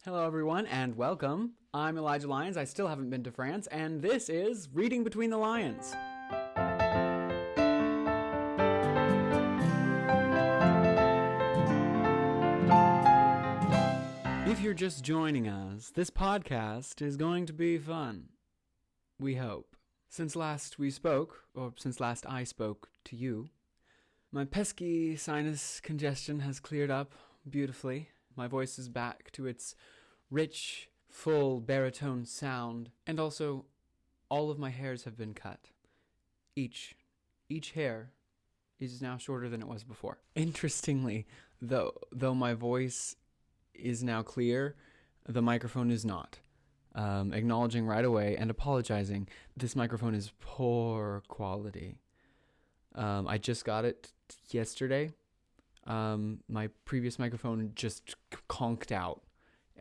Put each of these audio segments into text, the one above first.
Hello everyone and welcome. I'm Elijah Lyons. I still haven't been to France, and this is Reading Between the Lions. If you're just joining us, this podcast is going to be fun. We hope. Since last I spoke to you, my pesky sinus congestion has cleared up beautifully. My voice is back to its rich, full baritone sound, and also all of my hairs have been cut. Each hair is now shorter than it was before. Interestingly, though my voice is now clear, the microphone is not. Acknowledging right away and apologizing, this microphone is poor quality. I just got it yesterday. My previous microphone just conked out.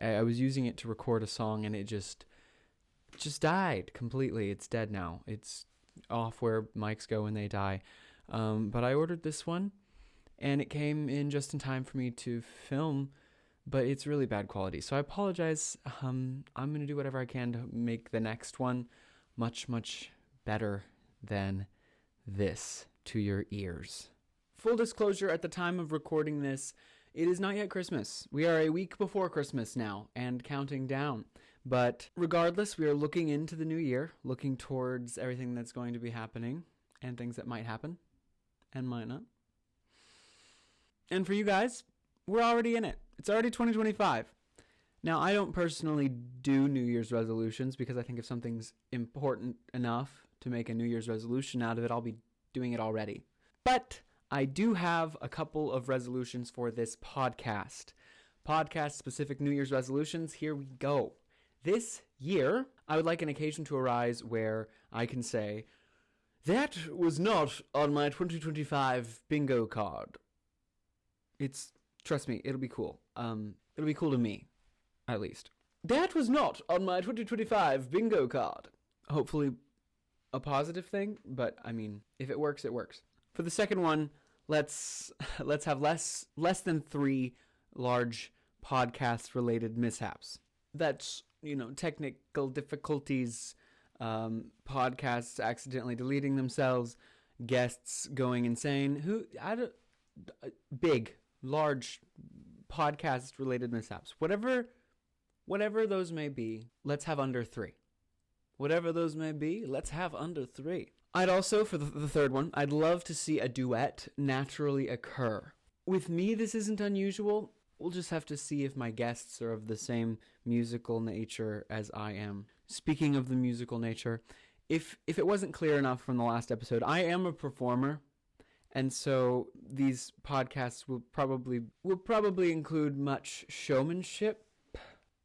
I was using it to record a song and it just died completely. It's dead now. It's off where mics go when they die. But I ordered this one and it came in just in time for me to film, but it's really bad quality. So I apologize. I'm going to do whatever I can to make the next one much, much better than this to your ears. Full disclosure, at the time of recording this, it is not yet Christmas. We are a week before Christmas now and counting down. But regardless, we are looking into the new year, looking towards everything that's going to be happening and things that might happen and might not. And for you guys, we're already in it. It's already 2025. Now, I don't personally do New Year's resolutions because I think if something's important enough to make a New Year's resolution out of it, I'll be doing it already. But I do have a couple of resolutions for this podcast. Podcast-specific New Year's resolutions, here we go. This year, I would like an occasion to arise where I can say, that was not on my 2025 bingo card. Trust me, it'll be cool. It'll be cool to me, at least. That was not on my 2025 bingo card. Hopefully a positive thing, but I mean, if it works, it works. For the second one, let's have less than 3 large podcast-related mishaps. That's, technical difficulties, podcasts accidentally deleting themselves, guests going insane. Big, large podcast-related mishaps. Whatever those may be, let's have under 3. Whatever those may be, let's have under 3. I'd also, for the third one, I'd love to see a duet naturally occur. With me, this isn't unusual. We'll just have to see if my guests are of the same musical nature as I am. Speaking of the musical nature, if it wasn't clear enough from the last episode, I am a performer, and so these podcasts will probably include much showmanship.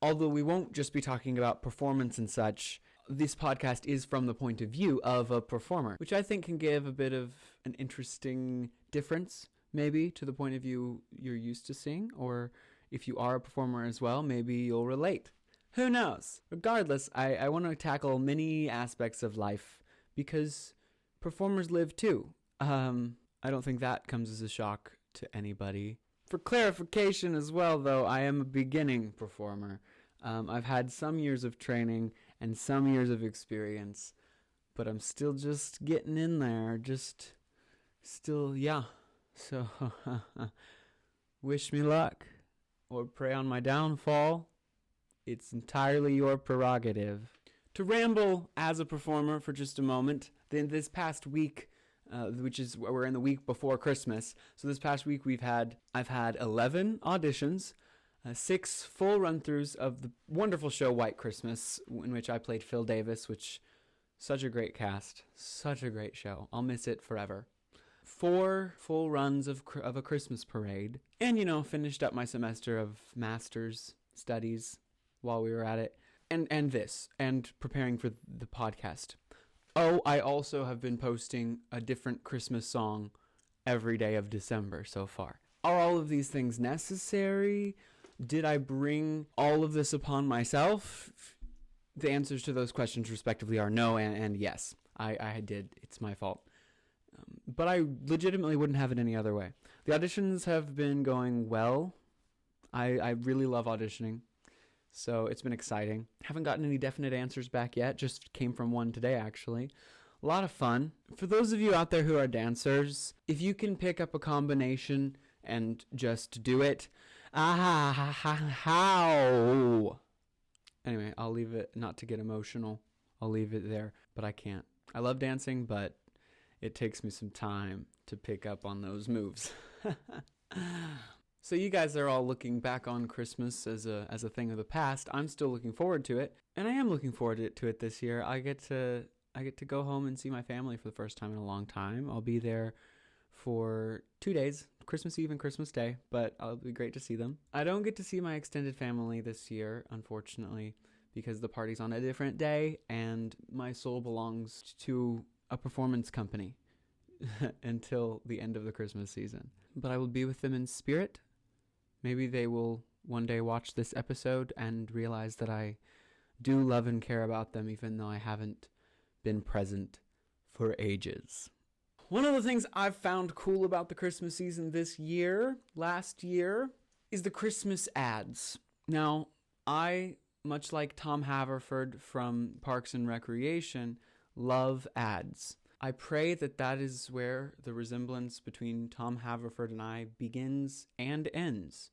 Although we won't just be talking about performance and such. This podcast is from the point of view of a performer, which I think can give a bit of an interesting difference, maybe, to the point of view you're used to seeing, or if you are a performer as well, maybe you'll relate. Who knows? Regardless, I want to tackle many aspects of life, because performers live too. I don't think that comes as a shock to anybody. For clarification as well, though, I am a beginning performer. I've had some years of training and some years of experience, but I'm still just getting in there, So, wish me luck, or pray on my downfall. It's entirely your prerogative. To ramble as a performer for just a moment, then this past week, we're in the week before Christmas, so this past week I've had 11 auditions, 6 full run-throughs of the wonderful show White Christmas, in which I played Phil Davis, such a great cast, such a great show. I'll miss it forever. 4 full runs of a Christmas parade, and finished up my semester of master's studies while we were at it, and preparing for the podcast. Oh, I also have been posting a different Christmas song every day of December so far. Are all of these things necessary? Did I bring all of this upon myself? The answers to those questions respectively are no and yes. I did. It's my fault. But I legitimately wouldn't have it any other way. The auditions have been going well. I really love auditioning. So it's been exciting. Haven't gotten any definite answers back yet. Just came from one today, actually. A lot of fun. For those of you out there who are dancers, if you can pick up a combination and just do it, how? Anyway, I'll leave it, not to get emotional. I'll leave it there, but I can't. I love dancing, but it takes me some time to pick up on those moves. So you guys are all looking back on Christmas as a thing of the past. I'm still looking forward to it, and I am looking forward to it this year. I get to go home and see my family for the first time in a long time. I'll be there for 2 days, Christmas Eve and Christmas Day, but it'll be great to see them. I don't get to see my extended family this year, unfortunately, because the party's on a different day, and my soul belongs to a performance company until the end of the Christmas season. But I will be with them in spirit. Maybe they will one day watch this episode and realize that I do love and care about them, even though I haven't been present for ages. One of the things I've found cool about the Christmas season last year, is the Christmas ads. Now, I, much like Tom Haverford from Parks and Recreation, love ads. I pray that is where the resemblance between Tom Haverford and I begins and ends.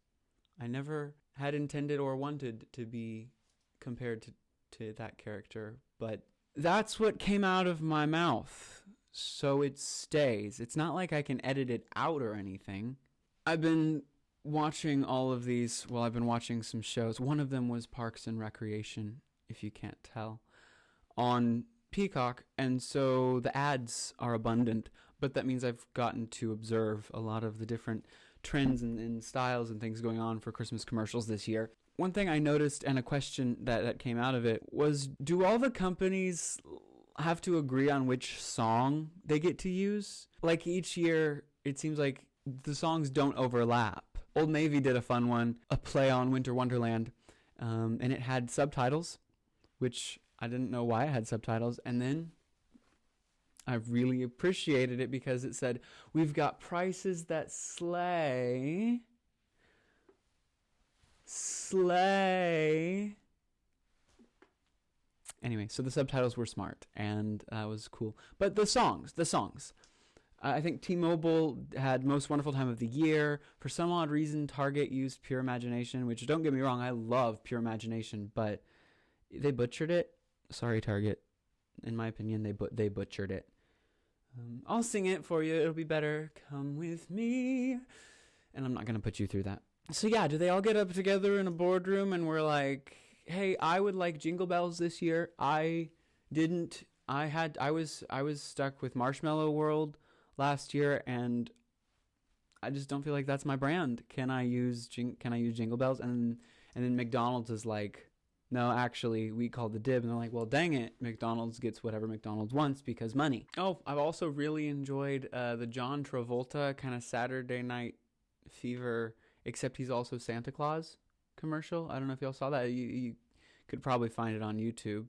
I never had intended or wanted to be compared to that character, but that's what came out of my mouth, so it stays. It's not like I can edit it out or anything. I've been watching all of these, I've been watching some shows. One of them was Parks and Recreation, if you can't tell, on Peacock, and so the ads are abundant, but that means I've gotten to observe a lot of the different trends and styles and things going on for Christmas commercials this year. One thing I noticed, and a question that came out of it, was do all the companies have to agree on which song they get to use? Like each year, it seems like the songs don't overlap. Old Navy did a fun one, a play on Winter Wonderland, and it had subtitles, which I didn't know why it had subtitles, and then I really appreciated it because it said, "We've got prices that slay. Anyway, so the subtitles were smart, and that was cool. But the songs. I think T-Mobile had Most Wonderful Time of the Year. For some odd reason, Target used Pure Imagination, which, don't get me wrong, I love Pure Imagination, but they butchered it. Sorry, Target. In my opinion, they butchered it. I'll sing it for you. It'll be better. Come with me. And I'm not going to put you through that. So yeah, do they all get up together in a boardroom and we're like, hey, I would like Jingle Bells this year. I didn't. I was stuck with Marshmallow World last year, and I just don't feel like that's my brand. Can I use Jingle Bells? And then McDonald's is like, no, actually, we called the dib. And they're like, well, dang it. McDonald's gets whatever McDonald's wants because money. Oh, I've also really enjoyed the John Travolta kind of Saturday Night Fever, except he's also Santa Claus commercial. I don't know if y'all saw that. You could probably find it on YouTube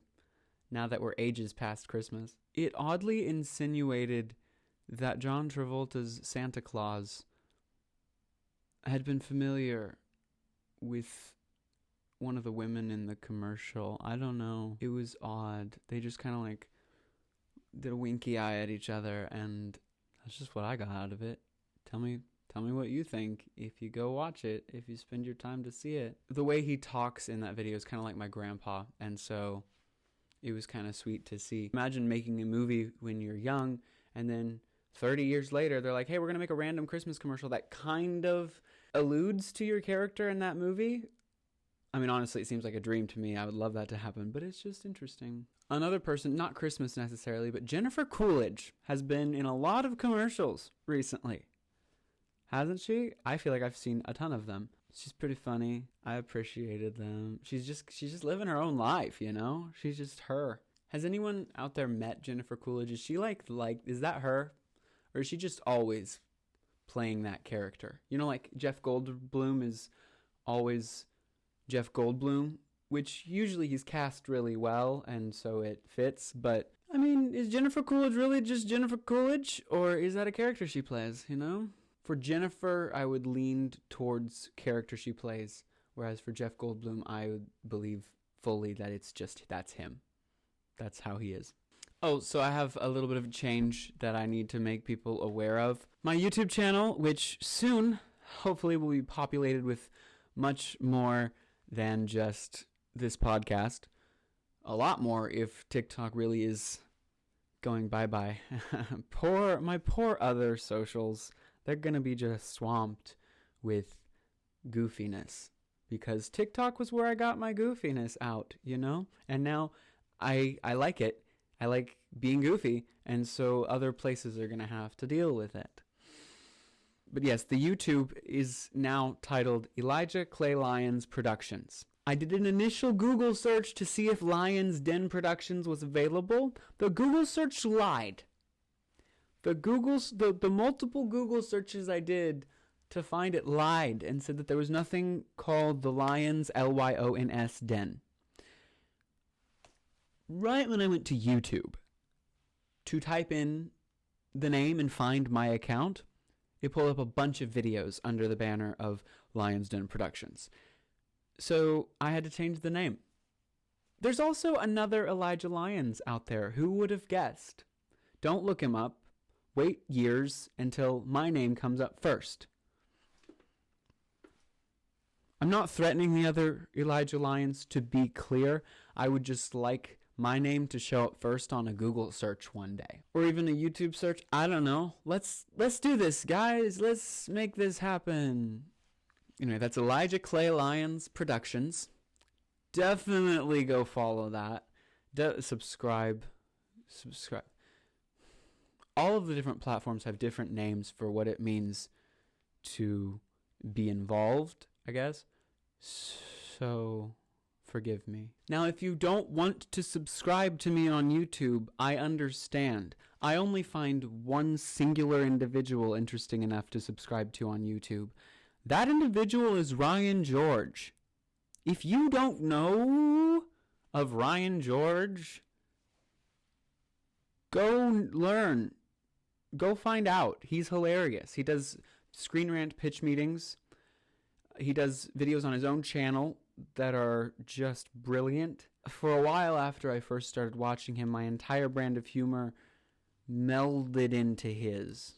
now that we're ages past Christmas. It oddly insinuated that John Travolta's Santa Claus had been familiar with one of the women in the commercial. I don't know. It was odd. They just kind of like did a winky eye at each other, and that's just what I got out of it. Tell me what you think if you go watch it, if you spend your time to see it. The way he talks in that video is kind of like my grandpa, and so it was kind of sweet to see. Imagine making a movie when you're young, and then 30 years later, they're like, hey, we're going to make a random Christmas commercial that kind of alludes to your character in that movie. I mean, honestly, it seems like a dream to me. I would love that to happen, but it's just interesting. Another person, not Christmas necessarily, but Jennifer Coolidge has been in a lot of commercials recently. Hasn't she? I feel like I've seen a ton of them. She's pretty funny. I appreciated them. She's just living her own life, you know? She's just her. Has anyone out there met Jennifer Coolidge? Is she like, is that her? Or is she just always playing that character? You know, like Jeff Goldblum is always Jeff Goldblum, which usually he's cast really well, and so it fits. But, I mean, is Jennifer Coolidge really just Jennifer Coolidge? Or is that a character she plays, you know? For Jennifer, I would lean towards character she plays Whereas for Jeff Goldblum, I would believe fully that that's him. That's how he is. Oh, so I have a little bit of a change that I need to make people aware of. My YouTube channel, which soon, hopefully, will be populated with much more than just this podcast. A lot more if TikTok really is going bye-bye. My poor other socials, they're going to be just swamped with goofiness. Because TikTok was where I got my goofiness out, you know? And now I like it. I like being goofy, and so other places are going to have to deal with it. But yes, the YouTube is now titled Elijah Clay Lyons Productions. I did an initial Google search to see if Lyons Den Productions was available. The Google search lied. The multiple Google searches I did to find it lied and said that there was nothing called the Lyons, Lyons Den. Right when I went to YouTube to type in the name and find my account, it pulled up a bunch of videos under the banner of Lyons Den Productions. So I had to change the name. There's also another Elijah Lyons out there. Who would have guessed? Don't look him up. Wait years until my name comes up first. I'm not threatening the other Elijah Lyons, to be clear. I would just like my name to show up first on a Google search one day. Or even a YouTube search. I don't know. Let's do this, guys. Let's make this happen. Anyway, that's Elijah Clay Lyons Productions. Definitely go follow that. Subscribe. All of the different platforms have different names for what it means to be involved, I guess. So forgive me. Now, if you don't want to subscribe to me on YouTube, I understand. I only find one singular individual interesting enough to subscribe to on YouTube. That individual is Ryan George. If you don't know of Ryan George, go learn. Go find out. He's hilarious. He does Screen Rant pitch meetings. He does videos on his own channel that are just brilliant. For a while after I first started watching him, my entire brand of humor melded into his.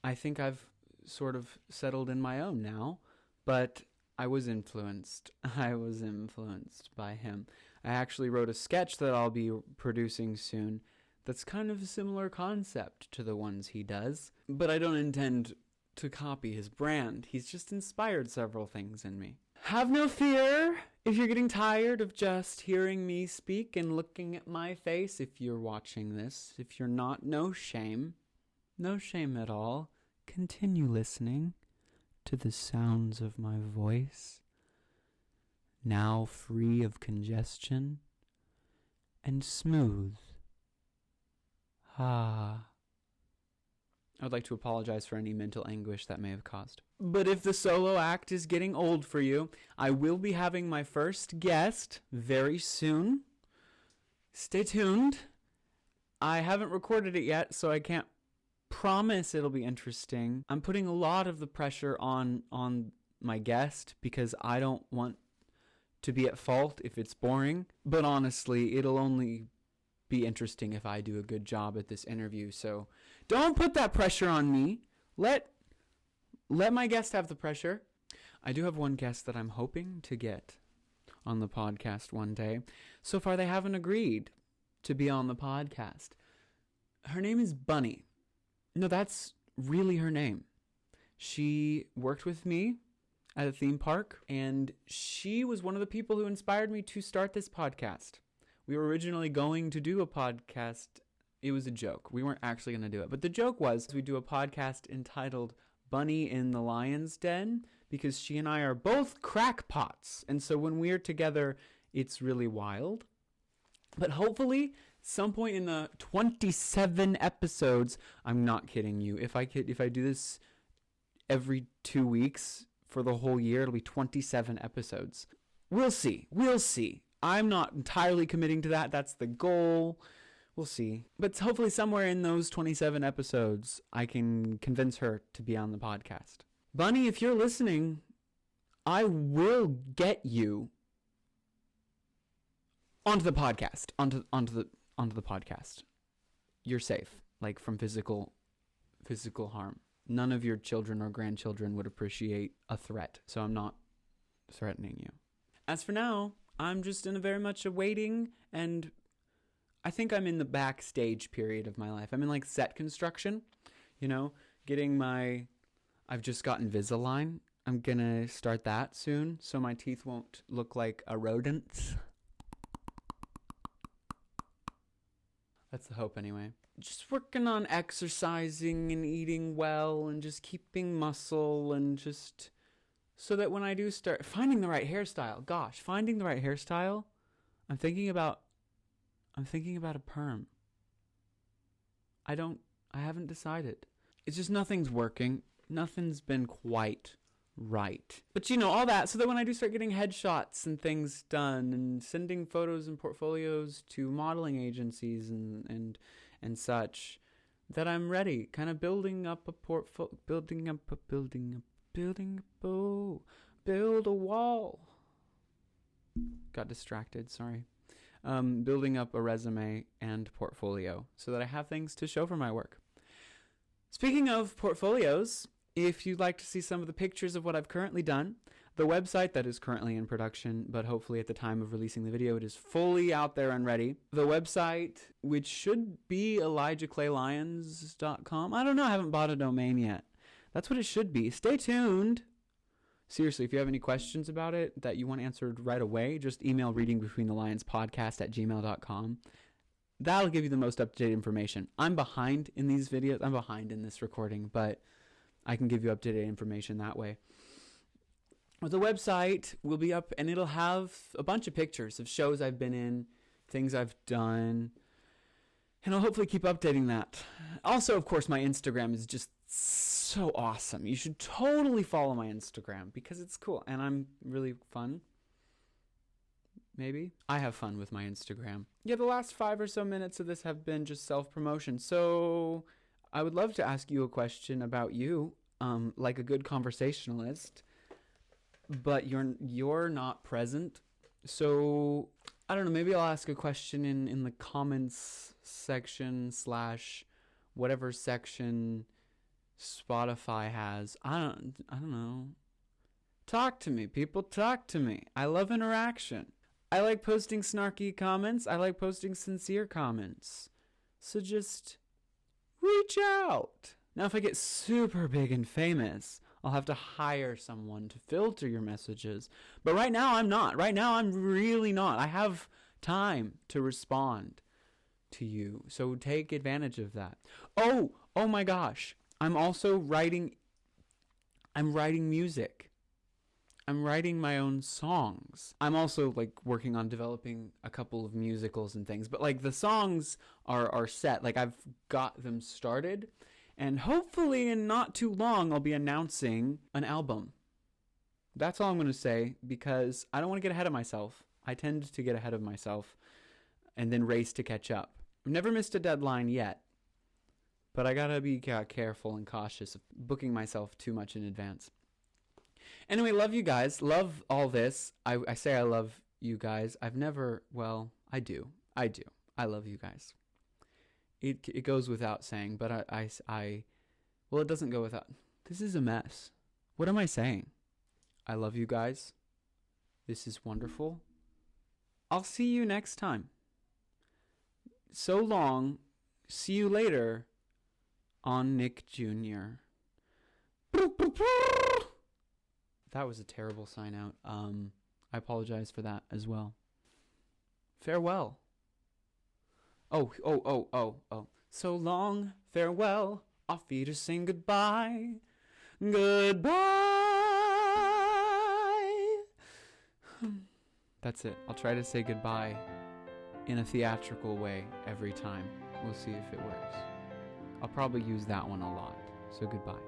I think I've sort of settled in my own now, but I was influenced. I was influenced by him. I actually wrote a sketch that I'll be producing soon that's kind of a similar concept to the ones he does, but I don't intend to copy his brand. He's just inspired several things in me. Have no fear if you're getting tired of just hearing me speak and looking at my face. If you're watching this, if you're not, no shame. No shame at all. Continue listening to the sounds of my voice, now free of congestion and smooth. Ah. I would like to apologize for any mental anguish that may have caused. But if the solo act is getting old for you, I will be having my first guest very soon. Stay tuned. I haven't recorded it yet, so I can't promise it'll be interesting. I'm putting a lot of the pressure on my guest because I don't want to be at fault if it's boring. But honestly, it'll only be interesting if I do a good job at this interview, so don't put that pressure on me. Let my guest have the pressure. I do have one guest that I'm hoping to get on the podcast one day. So far, they haven't agreed to be on the podcast. Her name is Bunny. No, that's really her name. She worked with me at a theme park, and she was one of the people who inspired me to start this podcast. We were originally going to do a podcast. It was a joke. We weren't actually going to do it. But the joke was we do a podcast entitled Bunny in the Lyons Den because she and I are both crackpots. And so when we're together, it's really wild. But hopefully, some point in the 27 episodes, I'm not kidding you. If I do this every 2 weeks for the whole year, it'll be 27 episodes. We'll see. I'm not entirely committing to that. That's the goal. We'll see. But hopefully somewhere in those 27 episodes, I can convince her to be on the podcast. Bunny, if you're listening, I will get you onto the podcast, onto the podcast. You're safe, like from physical harm. None of your children or grandchildren would appreciate a threat, so I'm not threatening you. As for now, I'm just in a very much a waiting, and I think I'm in the backstage period of my life. I'm in like set construction, you know, I've just got Invisalign. I'm gonna start that soon, so my teeth won't look like a rodent's. That's the hope anyway. Just working on exercising and eating well and just keeping muscle and just so that when I do start finding the right hairstyle, I'm thinking about a perm. I haven't decided. It's just nothing's working. Nothing's been quite right. But you know, all that so that when I do start getting headshots and things done and sending photos and portfolios to modeling agencies and such, that I'm ready, kind of building up a build a wall. Got distracted, sorry. Building up a resume and portfolio so that I have things to show for my work. Speaking of portfolios, if you'd like to see some of the pictures of what I've currently done, the website that is currently in production, but hopefully at the time of releasing the video, it is fully out there and ready. The website, which should be ElijahClayLyons.com. I don't know, I haven't bought a domain yet. That's what it should be. Stay tuned. Seriously, if you have any questions about it that you want answered right away, just email readingbetweenthelionspodcast@gmail.com. That'll give you the most up-to-date information. I'm behind in these videos. I'm behind in this recording, but I can give you up-to-date information that way. The website will be up, and it'll have a bunch of pictures of shows I've been in, things I've done, and I'll hopefully keep updating that. Also, of course, my Instagram is just so awesome. You should totally follow my Instagram because it's cool, and I'm really fun. Maybe. I have fun with my Instagram. Yeah, the last 5 or so minutes of this have been just self-promotion, so I would love to ask you a question about you, like a good conversationalist, but you're not present. So I don't know, maybe I'll ask a question in the comments section / whatever section Spotify has. I don't know. Talk to me, people, talk to me. I love interaction. I like posting snarky comments. I like posting sincere comments. So just reach out. Now, if I get super big and famous, I'll have to hire someone to filter your messages. But right now, I'm not. Right now, I'm really not. I have time to respond to you. So take advantage of that. Oh my gosh. I'm also writing music. I'm writing my own songs. I'm also like working on developing a couple of musicals and things, but like the songs are set. Like I've got them started, and hopefully in not too long I'll be announcing an album. That's all I'm going to say because I don't want to get ahead of myself. I tend to get ahead of myself and then race to catch up. I've never missed a deadline yet, but I got to be careful and cautious of booking myself too much in advance. Anyway, love you guys. Love all this. I say I love you guys. I do. I love you guys. It goes without saying, but well, it doesn't go without. This is a mess. What am I saying? I love you guys. This is wonderful. I'll see you next time. So long. See you later on Nick Jr. That was a terrible sign out. I apologize for that as well. Farewell. Oh. So long, farewell. Off you to sing goodbye. Goodbye. That's it. I'll try to say goodbye in a theatrical way every time. We'll see if it works. I'll probably use that one a lot. So goodbye.